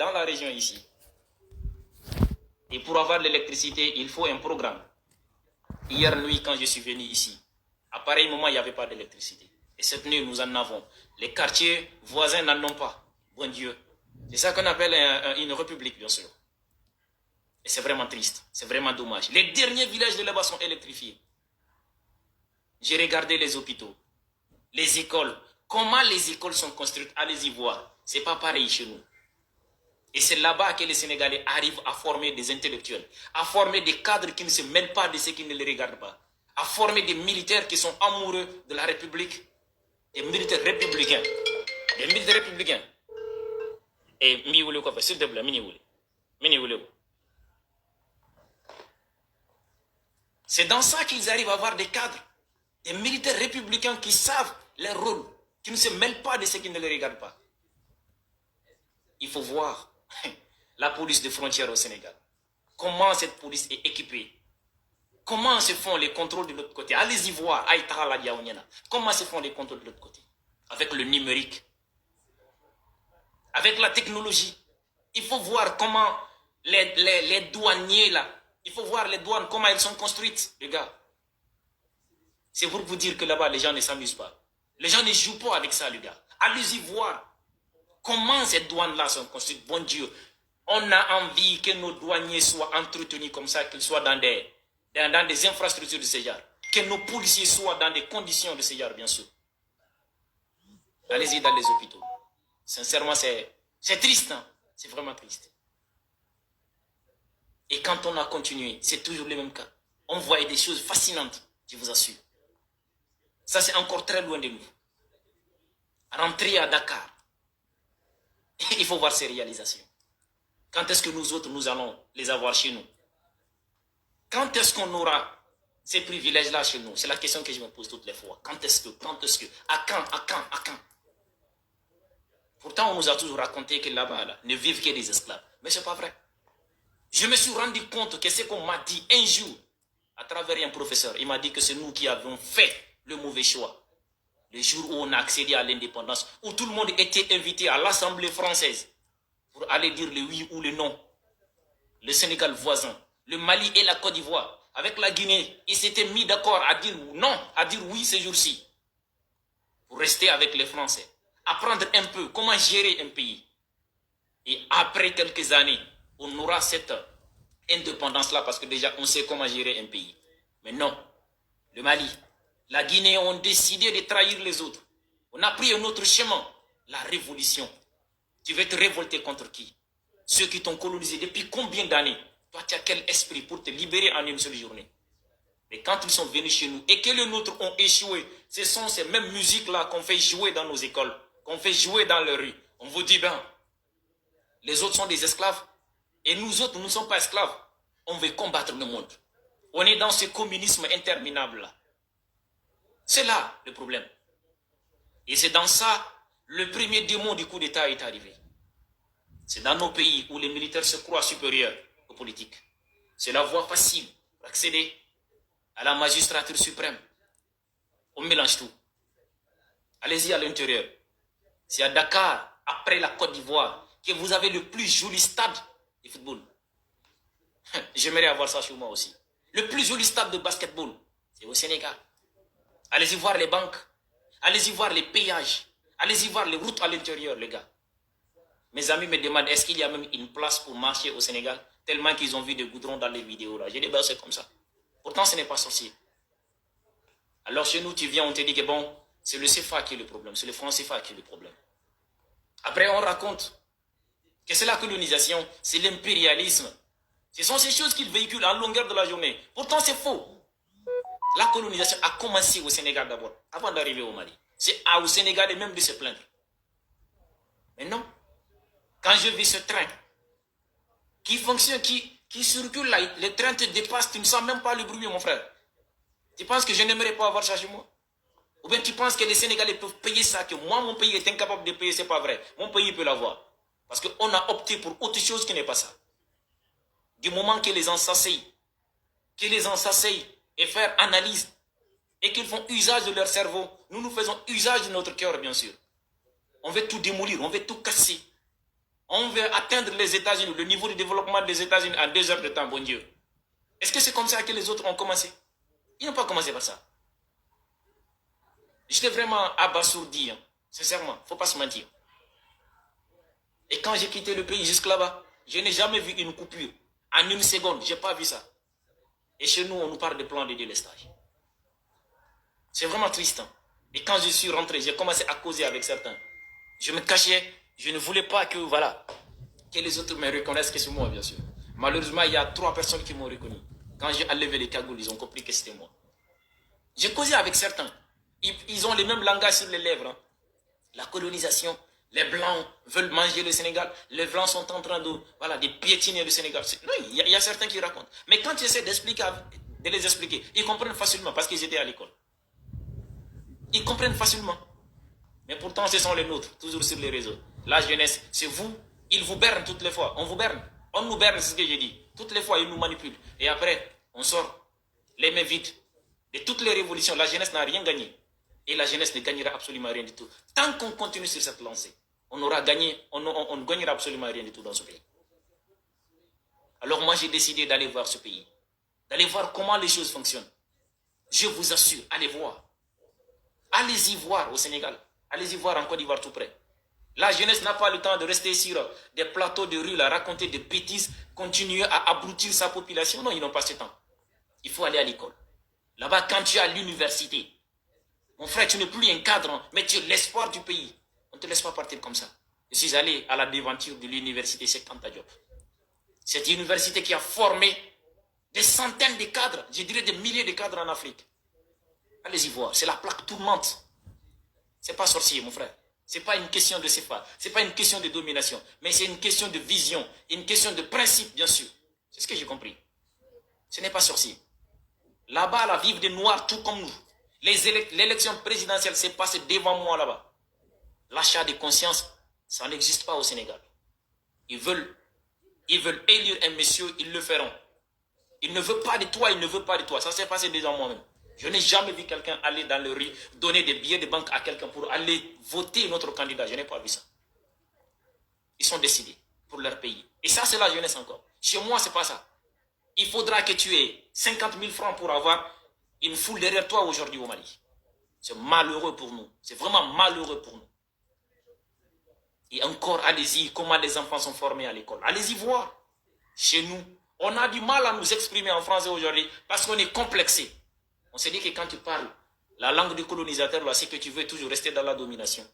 dans la région ici. Et pour avoir l'électricité, il faut un programme. Hier nuit, quand je suis venu ici, à pareil moment, il n'y avait pas d'électricité. Et cette nuit, nous en avons. Les quartiers voisins n'en ont pas. Bon Dieu. C'est ça qu'on appelle une république, bien sûr. Et c'est vraiment triste. C'est vraiment dommage. Les derniers villages de là-bas sont électrifiés. J'ai regardé les hôpitaux, les écoles. Comment les écoles sont construites? Allez-y voir. Ce n'est pas pareil chez nous. Et c'est là-bas que les Sénégalais arrivent à former des intellectuels, à former des cadres qui ne se mêlent pas de ceux qui ne les regardent pas, à former des militaires qui sont amoureux de la République, des militaires républicains. Des militaires républicains. Et s'il te plaît, c'est dans ça qu'ils arrivent à avoir des cadres, des militaires républicains qui savent leur rôle, qui ne se mêlent pas de ceux qui ne les regardent pas. Il faut voir la police de frontière au Sénégal. Comment cette police est équipée? Comment se font les contrôles de l'autre côté? Allez-y voir. Comment se font les contrôles de l'autre côté? Avec le numérique, avec la technologie. Il faut voir comment les douaniers là, il faut voir les douanes, comment elles sont construites, les gars. C'est pour vous dire que là-bas, les gens ne s'amusent pas. Les gens ne jouent pas avec ça, les gars. Allez-y voir. Comment ces douanes-là sont construites? Bon Dieu, on a envie que nos douaniers soient entretenus comme ça, qu'ils soient dans des infrastructures de ce genre. Que nos policiers soient dans des conditions de ce genre, bien sûr. Allez-y dans les hôpitaux. Sincèrement, c'est triste. Hein? C'est vraiment triste. Et quand on a continué, c'est toujours le même cas. On voit des choses fascinantes, je vous assure. Ça, c'est encore très loin de nous. Rentrer à Dakar. Il faut voir ces réalisations. Quand est-ce que nous autres, nous allons les avoir chez nous? Quand est-ce qu'on aura ces privilèges-là chez nous? C'est la question que je me pose toutes les fois. Quand est-ce que, à quand? Pourtant, on nous a toujours raconté que là-bas, là, ne vivent que des esclaves. Mais ce n'est pas vrai. Je me suis rendu compte que ce qu'on m'a dit un jour, à travers un professeur, il m'a dit que c'est nous qui avons fait le mauvais choix. Le jour où on a accédé à l'indépendance, où tout le monde était invité à l'Assemblée française pour aller dire le oui ou le non. Le Sénégal voisin, le Mali et la Côte d'Ivoire, avec la Guinée, ils s'étaient mis d'accord à dire non, à dire oui ces jours-ci, pour rester avec les Français, apprendre un peu comment gérer un pays. Et après quelques années, on aura cette indépendance-là parce que déjà on sait comment gérer un pays. Mais non, le Mali, la Guinée ont décidé de trahir les autres. On a pris un autre chemin, la révolution. Tu veux te révolter contre qui? Ceux qui t'ont colonisé depuis combien d'années? Toi, tu as quel esprit pour te libérer en une seule journée? Mais quand ils sont venus chez nous et que les nôtres ont échoué, ce sont ces mêmes musiques-là qu'on fait jouer dans nos écoles, qu'on fait jouer dans les rues. On vous dit, ben, les autres sont des esclaves. Et nous autres, nous ne sommes pas esclaves. On veut combattre le monde. On est dans ce communisme interminable-là. C'est là le problème. Et c'est dans ça, le premier démon du coup d'État est arrivé. C'est dans nos pays où les militaires se croient supérieurs aux politiques. C'est la voie facile pour accéder à la magistrature suprême. On mélange tout. Allez-y à l'intérieur. C'est à Dakar, après la Côte d'Ivoire, que vous avez le plus joli stade de football. J'aimerais avoir ça chez moi aussi. Le plus joli stade de basketball, c'est au Sénégal. Allez-y voir les banques. Allez-y voir les péages. Allez-y voir les routes à l'intérieur, les gars. Mes amis me demandent, est-ce qu'il y a même une place pour marcher au Sénégal? Tellement qu'ils ont vu des goudrons dans les vidéos là. J'ai dit, ben, c'est comme ça. Pourtant, ce n'est pas sorcier. Alors chez nous, tu viens, on te dit que bon, c'est le CFA qui est le problème. C'est le franc CFA qui est le problème. Après, on raconte que c'est la colonisation, c'est l'impérialisme. Ce sont ces choses qu'ils véhiculent en longueur de la journée. Pourtant, c'est faux. La colonisation a commencé au Sénégal d'abord, avant d'arriver au Mali. C'est au Sénégal et même de se plaindre. Mais non. Quand je vis ce train qui fonctionne, qui circule là, le train te dépasse, tu ne sens même pas le bruit, mon frère. Tu penses que je n'aimerais pas avoir ça chez moi? Ou bien tu penses que les Sénégalais peuvent payer ça, que moi, mon pays est incapable de payer, c'est pas vrai. Mon pays peut l'avoir. Parce qu'on a opté pour autre chose qui n'est pas ça. Du moment que les gens s'asseyent, et faire analyse, et qu'ils font usage de leur cerveau, nous faisons usage de notre cœur, bien sûr. On veut tout démolir, on veut tout casser. On veut atteindre les États-Unis, le niveau de développement des États-Unis en 2 heures de temps, bon Dieu. Est-ce que c'est comme ça que les autres ont commencé? Ils n'ont pas commencé par ça. J'étais vraiment abasourdi, hein. Sincèrement, il ne faut pas se mentir. Et quand j'ai quitté le pays jusque là-bas, je n'ai jamais vu une coupure. En 1 seconde, je n'ai pas vu ça. Et chez nous, on nous parle de plan de délestage. C'est vraiment triste. Hein. Et quand je suis rentré, j'ai commencé à causer avec certains. Je me cachais, je ne voulais pas que, voilà, que les autres me reconnaissent que c'est moi, bien sûr. Malheureusement, il y a 3 personnes qui m'ont reconnu. Quand j'ai enlevé les cagoules, ils ont compris que c'était moi. J'ai causé avec certains. Ils ont les mêmes langages sur les lèvres. Hein. La colonisation, les Blancs veulent manger le Sénégal. Les Blancs sont en train de piétiner le Sénégal. Non, il y a certains qui racontent. Mais quand tu essaies de les expliquer, ils comprennent facilement parce qu'ils étaient à l'école. Ils comprennent facilement. Mais pourtant, ce sont les nôtres, toujours sur les réseaux. La jeunesse, c'est vous. Ils vous bernent toutes les fois. On vous berne. On nous berne, c'est ce que j'ai dit. Toutes les fois, ils nous manipulent. Et après, on sort les mains vides. De toutes les révolutions, la jeunesse n'a rien gagné. Et la jeunesse ne gagnera absolument rien du tout. Tant qu'on continue sur cette lancée, on aura gagné, on ne gagnera absolument rien du tout dans ce pays. Alors moi, j'ai décidé d'aller voir ce pays. D'aller voir comment les choses fonctionnent. Je vous assure, allez voir. Allez-y voir au Sénégal. Allez-y voir en Côte d'Ivoire tout près. La jeunesse n'a pas le temps de rester sur des plateaux de rue, à raconter des bêtises, continuer à abrutir sa population. Non, ils n'ont pas ce temps. Il faut aller à l'école. Là-bas, quand tu es à l'université, mon frère, tu n'es plus un cadre, mais tu es l'espoir du pays. On ne te laisse pas partir comme ça. Je suis allé à la devanture de l'université Cheikh Anta Diop. Cette université qui a formé des centaines de cadres, je dirais des milliers de cadres en Afrique. Allez-y voir, c'est la plaque tournante. Ce n'est pas sorcier, mon frère. Ce n'est pas une question de CFA, ce n'est pas une question de domination, mais c'est une question de vision, une question de principe, bien sûr. C'est ce que j'ai compris. Ce n'est pas sorcier. Là-bas, là, vivent des Noirs tout comme nous. L'élection présidentielle s'est passée devant moi là-bas. L'achat de conscience, ça n'existe pas au Sénégal. Ils veulent élire un monsieur, ils le feront. Il ne veut pas de toi, il ne veut pas de toi. Ça s'est passé devant moi-même. Je n'ai jamais vu quelqu'un aller dans le rue, donner des billets de banque à quelqu'un pour aller voter notre candidat. Je n'ai pas vu ça. Ils sont décidés pour leur pays. Et ça, c'est la jeunesse encore. Chez moi, ce n'est pas ça. Il faudra que tu aies 50 000 francs pour avoir une foule derrière toi aujourd'hui au Mali. C'est malheureux pour nous. C'est vraiment malheureux pour nous. Et encore, allez-y, comment les enfants sont formés à l'école. Allez-y voir. Chez nous, on a du mal à nous exprimer en français aujourd'hui parce qu'on est complexé. On s'est dit que quand tu parles la langue du colonisateur, c'est que tu veux toujours rester dans la domination.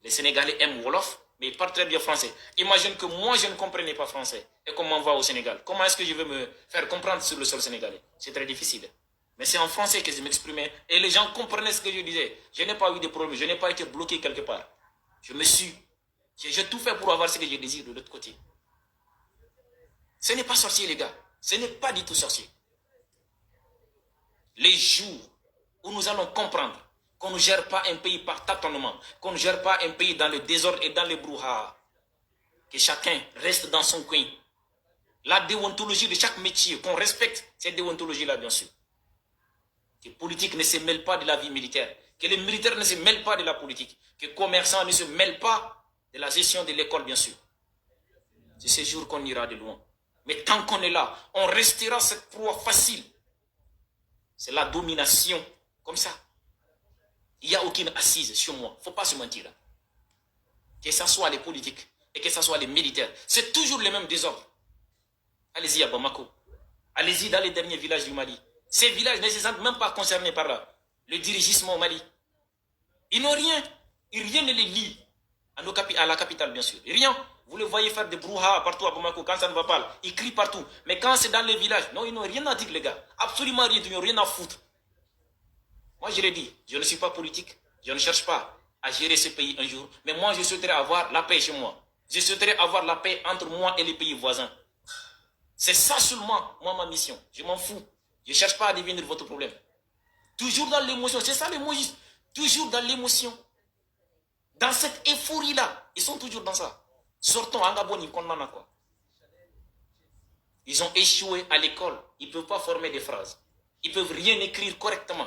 Les Sénégalais aiment Wolof, mais ils parlent très bien français. Imagine que moi, je ne comprenais pas français et qu'on m'envoie au Sénégal. Comment est-ce que je vais me faire comprendre sur le sol sénégalais? C'est très difficile. Mais c'est en français que je m'exprimais et les gens comprenaient ce que je disais. Je n'ai pas eu de problème, je n'ai pas été bloqué quelque part. J'ai tout fait pour avoir ce que je désire de l'autre côté. Ce n'est pas sorcier, les gars. Ce n'est pas du tout sorcier. Les jours où nous allons comprendre qu'on ne gère pas un pays par tâtonnement, qu'on ne gère pas un pays dans le désordre et dans le brouhaha, que chacun reste dans son coin. La déontologie de chaque métier, qu'on respecte cette déontologie-là, bien sûr. Que les politiques ne se mêlent pas de la vie militaire, que les militaires ne se mêlent pas de la politique, que les commerçants ne se mêlent pas de la gestion de l'école, bien sûr. C'est ce jour qu'on ira de loin. Mais tant qu'on est là, on restera cette proie facile. C'est la domination, comme ça. Il n'y a aucune assise sur moi. Il ne faut pas se mentir. Là. Que ce soit les politiques et que ce soit les militaires, c'est toujours les mêmes désordres. Allez-y à Bamako. Allez-y dans les derniers villages du Mali. Ces villages ne se sentent même pas concernés par le dirigisme au Mali. Ils n'ont rien. Rien ne les lie à la capitale, bien sûr. Rien. Vous les voyez faire des brouhaha partout à Bamako quand ça ne va pas. Ils crient partout. Mais quand c'est dans les villages, non, ils n'ont rien à dire, les gars. Absolument rien. Ils n'ont rien à foutre. Moi, je l'ai dit. Je ne suis pas politique. Je ne cherche pas à gérer ce pays un jour. Mais moi, je souhaiterais avoir la paix chez moi. Je souhaiterais avoir la paix entre moi et les pays voisins. C'est ça seulement, moi, ma mission. Je m'en fous. Je ne cherche pas à devenir votre problème. Toujours dans l'émotion. C'est ça l'émotion. Toujours dans l'émotion. Dans cette euphorie-là. Ils sont toujours dans ça. Sortons en Gabon, quoi. Ils ont échoué à l'école. Ils ne peuvent pas former des phrases. Ils ne peuvent rien écrire correctement.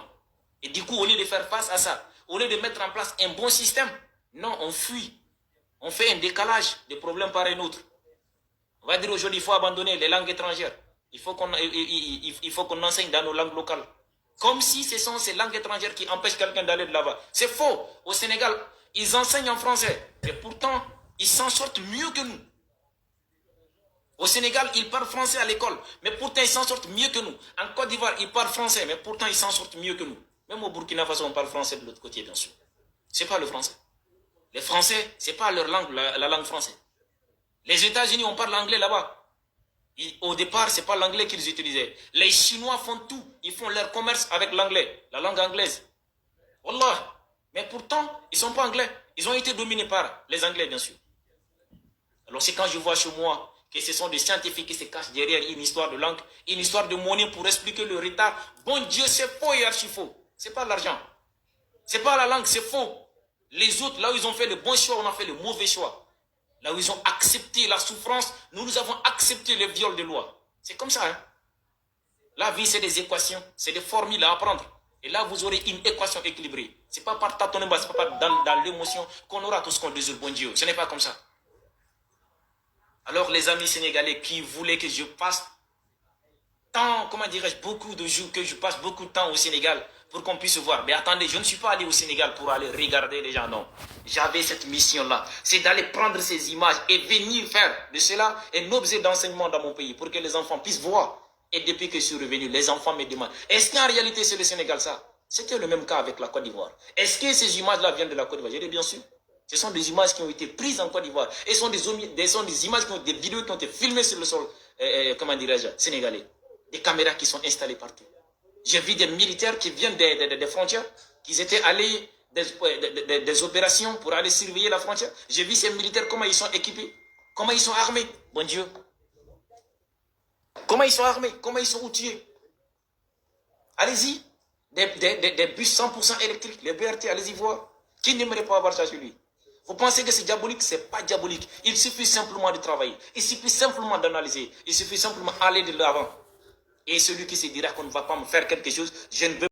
Et du coup, au lieu de faire face à ça, au lieu de mettre en place un bon système, non, on fuit. On fait un décalage des problèmes par un autre. On va dire aujourd'hui, il faut abandonner les langues étrangères. Il faut qu'on enseigne dans nos langues locales. Comme si ce sont ces langues étrangères qui empêchent quelqu'un d'aller de là-bas. C'est faux. Au Sénégal, ils enseignent en français. Et pourtant, ils s'en sortent mieux que nous. Au Sénégal, ils parlent français à l'école. Mais pourtant, ils s'en sortent mieux que nous. En Côte d'Ivoire, ils parlent français. Mais pourtant, ils s'en sortent mieux que nous. Même au Burkina Faso, on parle français de l'autre côté, bien sûr. C'est pas le français. Les Français, c'est pas leur langue, la langue française. Les États-Unis, on parle anglais là-bas. Au départ, c'est pas l'anglais qu'ils utilisaient. Les Chinois font tout. Ils font leur commerce avec l'anglais, la langue anglaise. Wallah. Mais pourtant, ils sont pas anglais. Ils ont été dominés par les Anglais, bien sûr. Alors c'est quand je vois chez moi que ce sont des scientifiques qui se cachent derrière une histoire de langue, une histoire de monnaie pour expliquer le retard. Bon Dieu, c'est faux et archi faux. C'est pas l'argent. C'est pas la langue, c'est faux. Les autres, là où ils ont fait le bon choix, on a fait le mauvais choix. Là où ils ont accepté la souffrance, nous avons accepté le viol de loi. C'est comme ça. Hein? La vie, c'est des équations, c'est des formules à apprendre. Et là, vous aurez une équation équilibrée. Ce n'est pas par tâtonnement, ce n'est pas dans l'émotion qu'on aura tout ce qu'on désire, bon Dieu. Ce n'est pas comme ça. Alors, les amis sénégalais qui voulaient que je passe tant, comment dirais-je, beaucoup de jours, que je passe beaucoup de temps au Sénégal pour qu'on puisse voir. Mais attendez, je ne suis pas allé au Sénégal pour aller regarder les gens, non. J'avais cette mission-là. C'est d'aller prendre ces images et venir faire de cela un objet d'enseignement dans mon pays pour que les enfants puissent voir. Et depuis que je suis revenu, les enfants me demandent, est-ce qu'en réalité c'est le Sénégal ça? C'était le même cas avec la Côte d'Ivoire. Est-ce que ces images-là viennent de la Côte d'Ivoire? Je dis bien sûr. Ce sont des images qui ont été prises en Côte d'Ivoire. Et ce sont des images, des vidéos qui ont été filmées sur le sol, comment dirais-je, sénégalais. Des caméras qui sont installées partout. J'ai vu des militaires qui viennent des frontières, qui étaient allés des opérations pour aller surveiller la frontière. J'ai vu ces militaires, comment ils sont équipés, comment ils sont armés. Bon Dieu. Comment ils sont armés, comment ils sont outillés. Allez-y. Des bus 100% électriques, les BRT, allez-y voir. Qui n'aimerait pas avoir ça chez lui? Vous pensez que c'est diabolique? Ce n'est pas diabolique. Il suffit simplement de travailler. Il suffit simplement d'analyser. Il suffit simplement d'aller de l'avant. Et celui qui se dira qu'on ne va pas me faire quelque chose, je ne veux